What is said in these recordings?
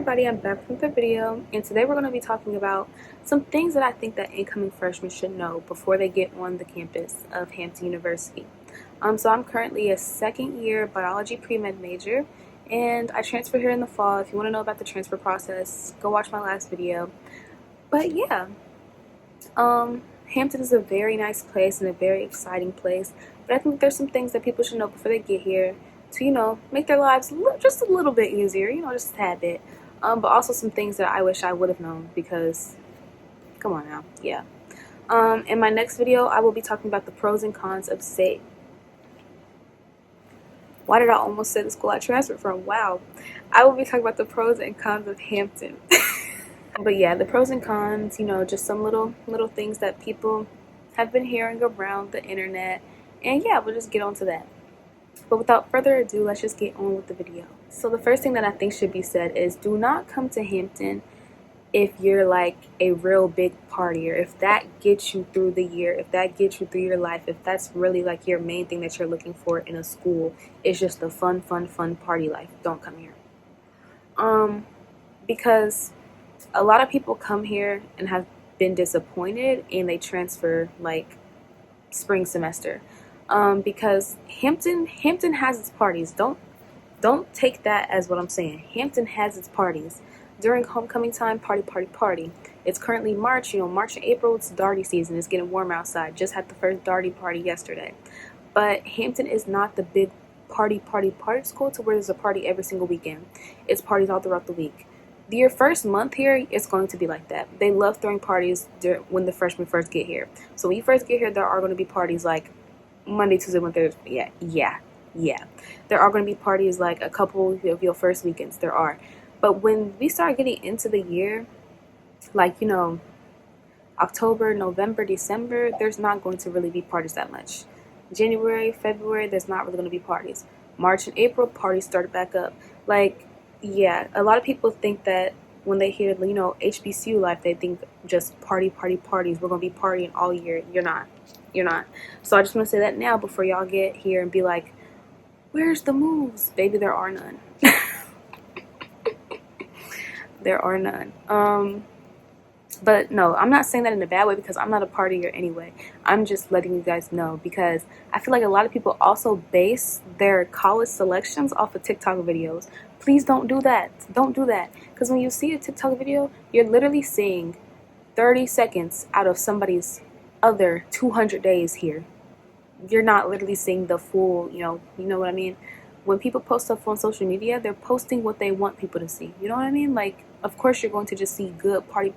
everybody, I'm back with the video, and today we're going to be talking about some things that I think that incoming freshmen should know before they get on the campus of Hampton University. So I'm currently a second year biology pre-med major, and I transferred here in the fall. If you want to know about the transfer process, go watch my last video. But yeah, Hampton is a very nice place and a very exciting place, but I think there's some things that people should know before they get here to, make their lives just a little bit easier, just a tad bit. But also some things that I wish I would have known because, come on now, yeah. In my next video, I will be talking about the pros and cons of Why did I almost say the school I transferred from? Wow. I will be talking about the pros and cons of Hampton. But yeah, the pros and cons, just some little things that people have been hearing around the internet. And yeah, we'll just get on to that. But without further ado, let's just get on with the video. So the first thing that I think should be said is do not come to Hampton if you're like a real big partier, if that gets you through the year, if that gets you through your life, if that's really like your main thing that you're looking for in a school, it's just a fun party life. Don't come here. Because a lot of people come here and have been disappointed and they transfer like spring semester. Because Hampton has its parties. Don't take that as what I'm saying. Hampton has its parties. During homecoming time, party. It's currently March. March and April, it's darty season. It's getting warm outside. Just had the first darty party yesterday. But Hampton is not the big party school to where there's a party every single weekend. It's parties all throughout the week. Your first month here, it's going to be like that. They love throwing parties when the freshmen first get here. So when you first get here, there are going to be parties like Monday, Tuesday, Wednesday, yeah. There are going to be parties like a couple of your first weekends. There are. But when we start getting into the year, like, October, November, December, there's not going to really be parties that much. January, February, there's not really going to be parties. March and April, parties start back up. Like, yeah, a lot of people think that when they hear, HBCU life, they think just parties. We're going to be partying all year. You're not. So I just want to say that now before y'all get here and be like, where's the moves? Baby, there are none. There are none. But no, I'm not saying that in a bad way because I'm not a partier anyway. I'm just letting you guys know because I feel like a lot of people also base their college selections off of TikTok videos. Please don't do that. Don't do that. Because when you see a TikTok video, you're literally seeing 30 seconds out of somebody's other 200 days here. You're not literally seeing the full, you know what I mean? When people post stuff on social media, they're posting what they want people to see. You know what I mean? Like, of course you're going to just see good party,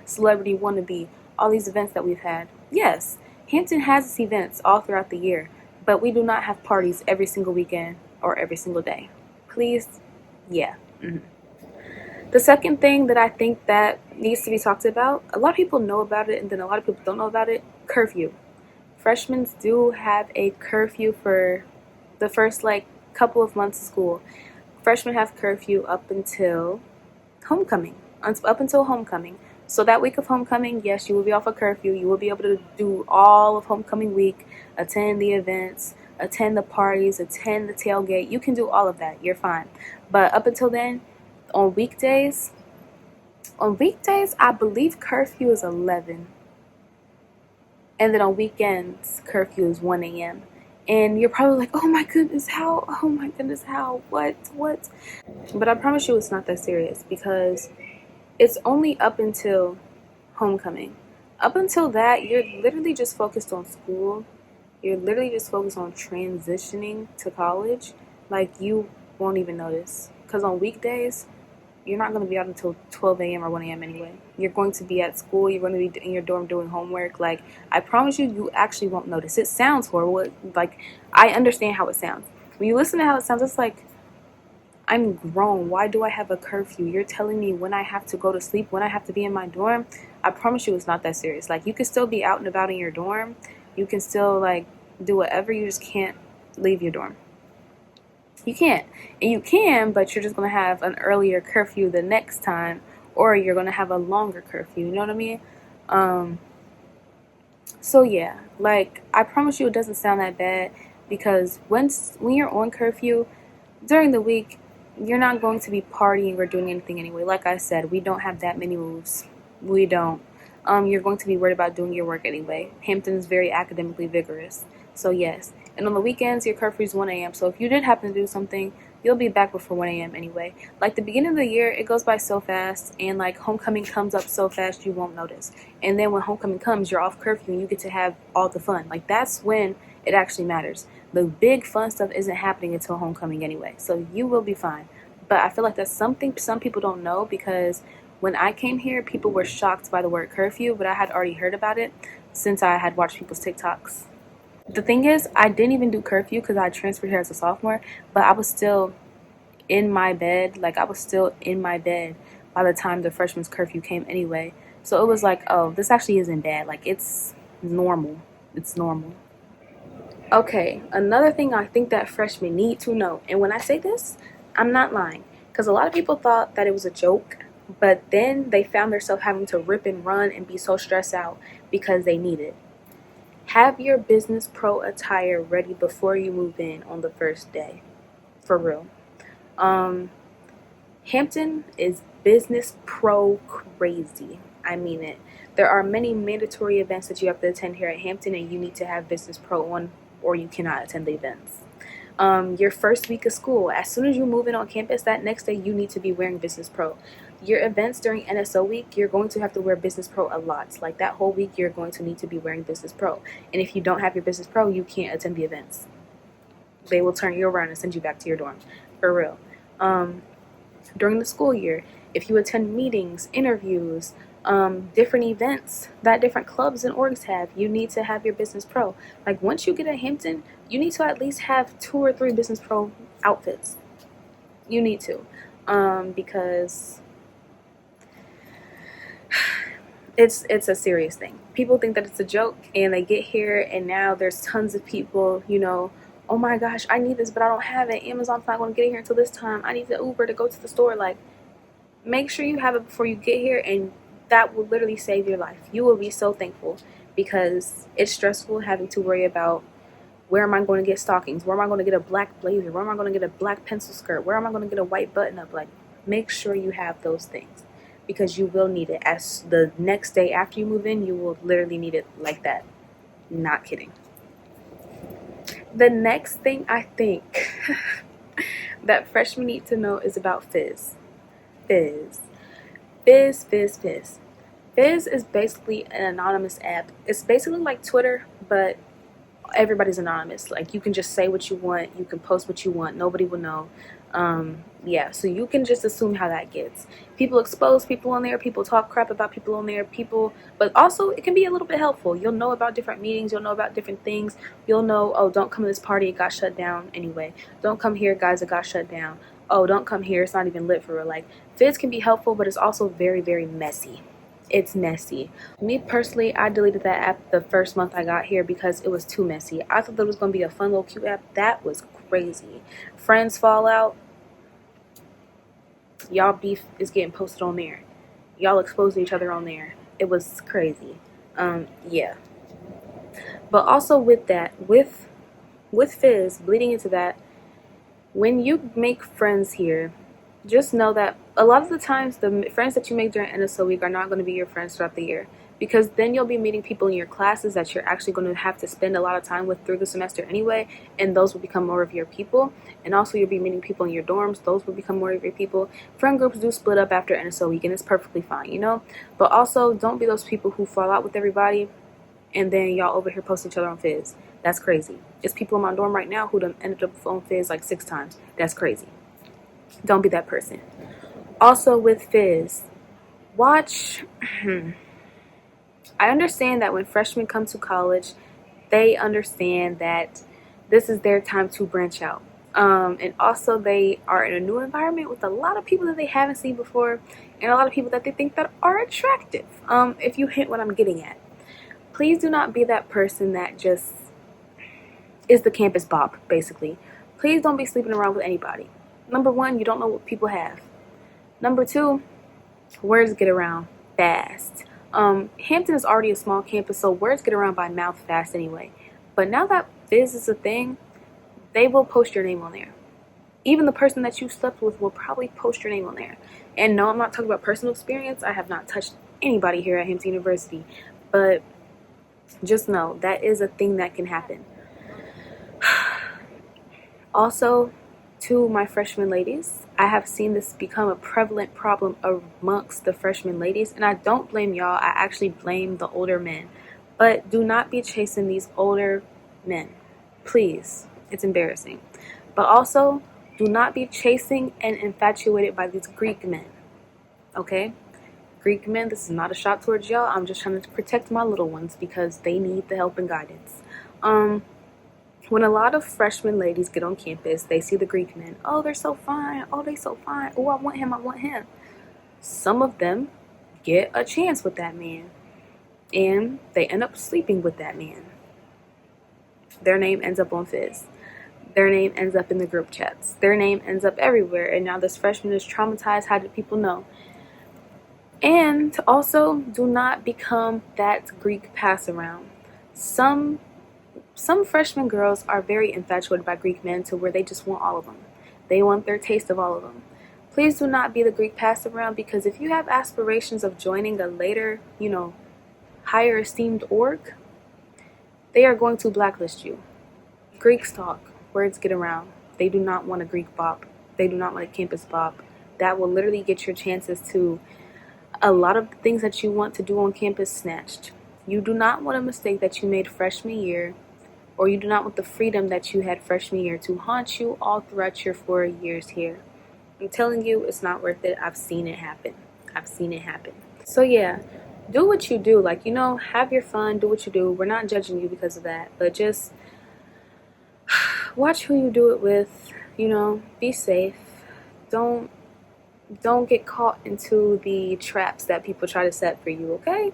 celebrity wannabe, all these events that we've had. Yes, Hampton has its events all throughout the year, but we do not have parties every single weekend or every single day. Please, yeah. The second thing that I think that needs to be talked about, a lot of people know about it and then a lot of people don't know about it, curfew. Freshmen do have a curfew for the first couple of months of school. Freshmen have curfew up until homecoming. So that week of homecoming, yes, you will be off a curfew. You will be able to do all of homecoming week, attend the events, attend the parties, attend the tailgate. You can do all of that. You're fine. But up until then, on weekdays, I believe curfew is 11. And then on weekends, curfew is 1 a.m. And you're probably like, oh my goodness, how? What? But I promise you it's not that serious because it's only up until homecoming. Up until that, you're literally just focused on school. You're literally just focused on transitioning to college. Like, you won't even notice. Because on weekdays, you're not going to be out until 12 a.m. or 1 a.m. anyway. You're going to be at school. You're going to be in your dorm doing homework. Like, I promise you, you actually won't notice. It sounds horrible. Like, I understand how it sounds. When you listen to how it sounds, it's like, I'm grown. Why do I have a curfew? You're telling me when I have to go to sleep, when I have to be in my dorm? I promise you it's not that serious. Like, you can still be out and about in your dorm. You can still, do whatever. You just can't leave your dorm. You can't. And you can, but you're just going to have an earlier curfew the next time, or you're going to have a longer curfew. You know what I mean? So, yeah. I promise you it doesn't sound that bad because when you're on curfew, during the week, you're not going to be partying or doing anything anyway. Like I said, we don't have that many moves. We don't. You're going to be worried about doing your work anyway. Hampton is very academically vigorous. So yes. And on the weekends, your curfew is 1 a.m. So if you did happen to do something, you'll be back before 1 a.m. anyway. Like the beginning of the year, it goes by so fast, and like homecoming comes up so fast you won't notice. And then when homecoming comes, you're off curfew and you get to have all the fun. Like that's when it actually matters. The big fun stuff isn't happening until homecoming anyway. So you will be fine. But I feel like that's something some people don't know, because when I came here, people were shocked by the word curfew, but I had already heard about it since I had watched people's TikToks. The thing is, I didn't even do curfew because I transferred here as a sophomore, but I was still in my bed. Like, I was still in my bed by the time the freshman's curfew came anyway. So it was like, oh, this actually isn't bad. Like, it's normal. It's normal. Okay, another thing I think that freshmen need to know, and when I say this, I'm not lying, because a lot of people thought that it was a joke, but then they found themselves having to rip and run and be so stressed out because they need it. Have your business pro attire ready before you move in on the first day. For real. Hampton is business pro crazy. I mean it. There are many mandatory events that you have to attend here at Hampton, and you need to have business pro on, or you cannot attend the events. Your first week of school, as soon as you move in on campus, that next day you need to be wearing business pro. Your events during NSO week, you're going to have to wear business pro a lot. Like that whole week, you're going to need to be wearing business pro. And if you don't have your business pro, you can't attend the events. They will turn you around and send you back to your dorm. For real. During the school year, if you attend meetings, interviews, different events that different clubs and orgs have, you need to have your business pro. Like once you get at Hampton, you need to at least have 2 or 3 business pro outfits. You need to, because it's a serious thing. People think that it's a joke, and they get here, and now there's tons of people, oh my gosh, I need this, but I don't have it. Amazon's not going to get it here until this time. I need the Uber to go to the store. Like, make sure you have it before you get here, and that will literally save your life. You will be so thankful, because it's stressful having to worry about, where am I going to get stockings? Where am I going to get a black blazer? Where am I going to get a black pencil skirt? Where am I going to get a white button up? Like, make sure you have those things, because you will need it. As the next day after you move in, you will literally need it like that. Not kidding. The next thing I think that freshmen need to know is about Fizz. Fizz. Fizz, Fizz, Fizz. Fizz is basically an anonymous app. It's basically like Twitter, but everybody's anonymous. Like, you can just say what you want, you can post what you want, nobody will know. Yeah, so you can just assume how that gets. People expose people on there, people talk crap about people on there, but also it can be a little bit helpful. You'll know about different meetings, you'll know about different things. You'll know, oh, don't come to this party, it got shut down anyway. Don't come here, guys, it got shut down. Oh, don't come here, it's not even lit for real. Like, Fizz can be helpful, but it's also very, very messy. It's messy. Me personally, I deleted that app the first month I got here because it was too messy. I thought that it was going to be a fun little cute app. That was crazy. Friends fall out. Y'all beef is getting posted on there. Y'all exposing each other on there. It was crazy. Yeah. But also with that, with Fizz, bleeding into that, when you make friends here, just know that a lot of the times the friends that you make during NSO week are not going to be your friends throughout the year, because then you'll be meeting people in your classes that you're actually going to have to spend a lot of time with through the semester anyway, and those will become more of your people. And also you'll be meeting people in your dorms, those will become more of your people. Friend groups do split up after NSO week, and it's perfectly fine, but also don't be those people who fall out with everybody and then y'all over here posting each other on Fizz. That's crazy. It's people in my dorm right now who done ended up on Fizz like 6 times. That's crazy. Don't be that person. Also with Fizz, watch. I understand that when freshmen come to college, they understand that this is their time to branch out. And also they are in a new environment with a lot of people that they haven't seen before, and a lot of people that they think that are attractive. If you hint what I'm getting at. Please do not be that person that just is the campus bop, basically. Please don't be sleeping around with anybody. Number 1, you don't know what people have. Number 2, words get around fast. Hampton is already a small campus, so words get around by mouth fast anyway. But now that Fizz is a thing, they will post your name on there. Even the person that you slept with will probably post your name on there. And no, I'm not talking about personal experience. I have not touched anybody here at Hampton University. But just know that is a thing that can happen. Also, to my freshman ladies, I have seen this become a prevalent problem amongst the freshman ladies, and I don't blame y'all. I actually blame the older men. But do not be chasing these older men. Please. It's embarrassing. But also, do not be chasing and infatuated by these Greek men. Okay? Greek men, this is not a shot towards y'all. I'm just trying to protect my little ones because they need the help and guidance. When a lot of freshman ladies get on campus, they see the Greek men. Oh, they're so fine. Oh, they so fine. Oh, I want him. I want him. Some of them get a chance with that man, and they end up sleeping with that man. Their name ends up on Fizz. Their name ends up in the group chats. Their name ends up everywhere, and now this freshman is traumatized. How did people know? And also, do not become that Greek pass around. Some freshman girls are very infatuated by Greek men to where they just want all of them. They want their taste of all of them. Please do not be the Greek pass around, because if you have aspirations of joining a later, higher esteemed org, they are going to blacklist you. Greeks talk. Words get around. They do not want a Greek bop. They do not want a campus bop. That will literally get your chances to a lot of things that you want to do on campus snatched. You do not want a mistake that you made freshman year, or you do not want the freedom that you had freshman year to haunt you all throughout your 4 years here. I'm telling you, it's not worth it. I've seen it happen. So yeah, do what you do. Have your fun, do what you do. We're not judging you because of that, but just watch who you do it with. Be safe. Don't get caught into the traps that people try to set for you, okay?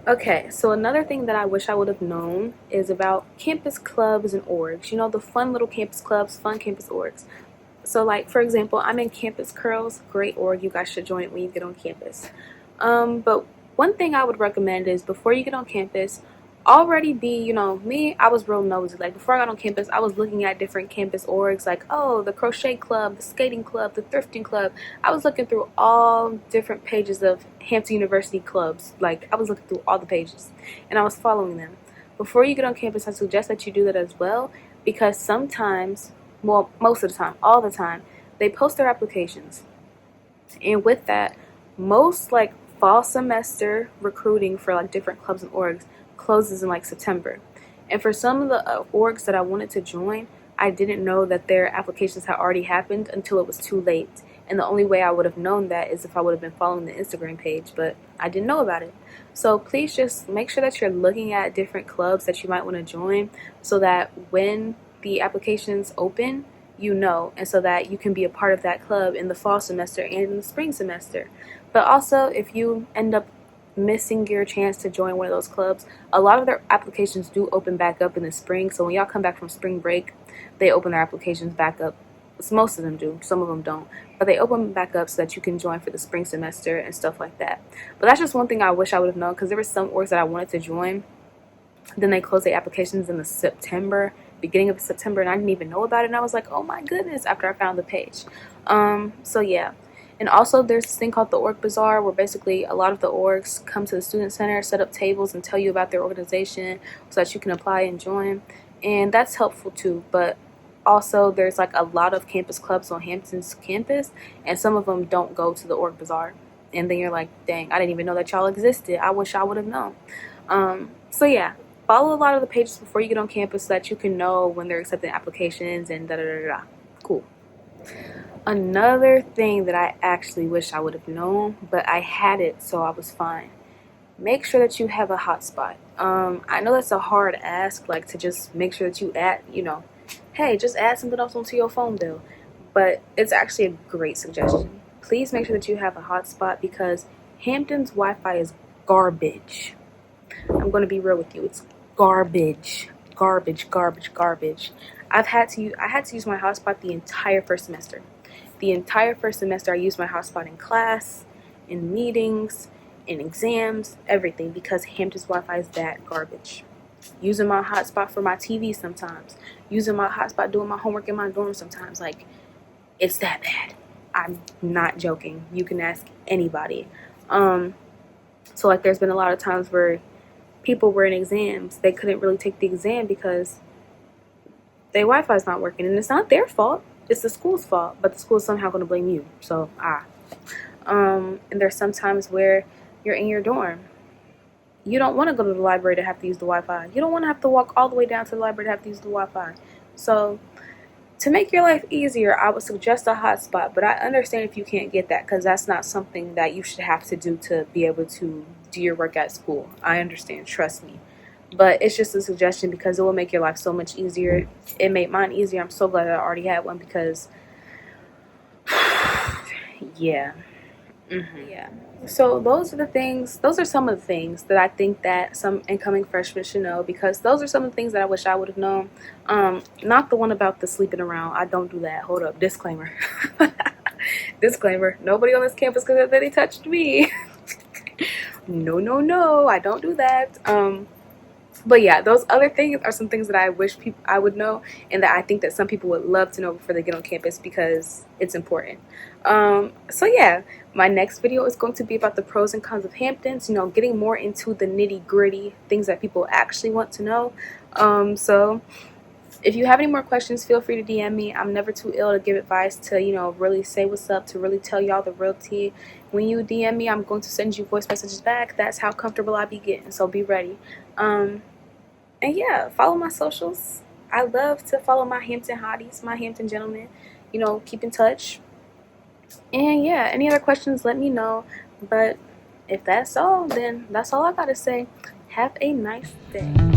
Okay, so another thing that I wish I would have known is about campus clubs and orgs. The fun little campus clubs, fun campus orgs. So, for example, I'm in Campus Curls. Great org. You guys should join it when you get on campus. But one thing I would recommend is before you get on campus, already be, me, I was real nosy. Before I got on campus, I was looking at different campus orgs, the crochet club, the skating club, the thrifting club. I was looking through all different pages of Hampton University clubs. I was looking through all the pages, and I was following them. Before you get on campus, I suggest that you do that as well, because sometimes, well, most of the time, all the time, they post their applications. And with that, most, fall semester recruiting for, different clubs and orgs closes in September. And for some of the orgs that I wanted to join, I didn't know that their applications had already happened until it was too late. And the only way I would have known that is if I would have been following the Instagram page, but I didn't know about it. So please just make sure that you're looking at different clubs that you might want to join, so that when the applications open, and so that you can be a part of that club in the fall semester and in the spring semester. But also, if you end up missing your chance to join one of those clubs, a lot of their applications do open back up in the spring. So when y'all come back from spring break, they open their applications back up. Most of them do, some of them don't, but they open back up so that you can join for the spring semester and stuff like that. But that's just one thing I wish I would have known, because there were some orgs that I wanted to join, then they closed their applications in the beginning of September, and I didn't even know about it, and I was like, oh my goodness, after I found the page. So yeah. And also, there's this thing called the Org Bazaar, where basically a lot of the orgs come to the student center, set up tables, and tell you about their organization so that you can apply and join. And that's helpful too. But also, there's a lot of campus clubs on Hampton's campus, and some of them don't go to the Org Bazaar. And then you're like, dang, I didn't even know that y'all existed. I wish I would have known. So yeah, follow a lot of the pages before you get on campus so that you can know when they're accepting applications and da-da-da-da. Cool. Another thing that I actually wish I would have known, but I had it, so I was fine. Make sure that you have a hotspot. I know that's a hard ask, to just make sure that you add, hey, just add something else onto your phone bill. But it's actually a great suggestion. Please make sure that you have a hotspot, because Hampton's Wi-Fi is garbage. I'm going to be real with you. It's garbage. I had to use my hotspot the entire first semester. The entire first semester, I used my hotspot in class, in meetings, in exams, everything, because Hampton's Wi-Fi is that garbage. using my hotspot for my TV sometimes, using my hotspot doing my homework in my dorm sometimes. Like, it's that bad. I'm not joking. You can ask anybody. So like there's been a lot of times where people were in exams, they couldn't really take the exam because their Wi-Fi is not working, and it's not their fault. It's the school's fault, but the school's somehow going to blame you. So and there's sometimes where you're in your dorm. You don't want to go to the library to have to use the Wi-Fi. You don't want to have to walk all the way down to the library to have to use the Wi-Fi. So to make your life easier, I would suggest a hotspot, but I understand if you can't get that because that's not something that you should have to do to be able to do your work at school. I understand, trust me. But it's just a suggestion because it will make your life so much easier. It made mine easier. I'm so glad I already had one because, yeah. Yeah. So those are some of the things that I think that some incoming freshmen should know, because those are some of the things that I wish I would have known. Not the one about the sleeping around. I don't do that. Hold up. Disclaimer. Disclaimer. Nobody on this campus could have said they touched me. No. I don't do that. But yeah, those other things are some things that I wish I would know, and that I think that some people would love to know before they get on campus because it's important. So yeah, my next video is going to be about the pros and cons of Hamptons, you know, getting more into the nitty-gritty things that people actually want to know. So if you have any more questions, feel free to DM me. I'm never too ill to give advice, to, you know, really say what's up, to really tell y'all the real tea. When you DM me, I'm going to send you voice messages back. That's how comfortable I be getting, so be ready. And yeah, follow my socials. I love to follow my Hampton hotties, my Hampton gentlemen. You know, keep in touch. And yeah, any other questions, let me know. But if that's all, then that's all I gotta say. Have a nice day.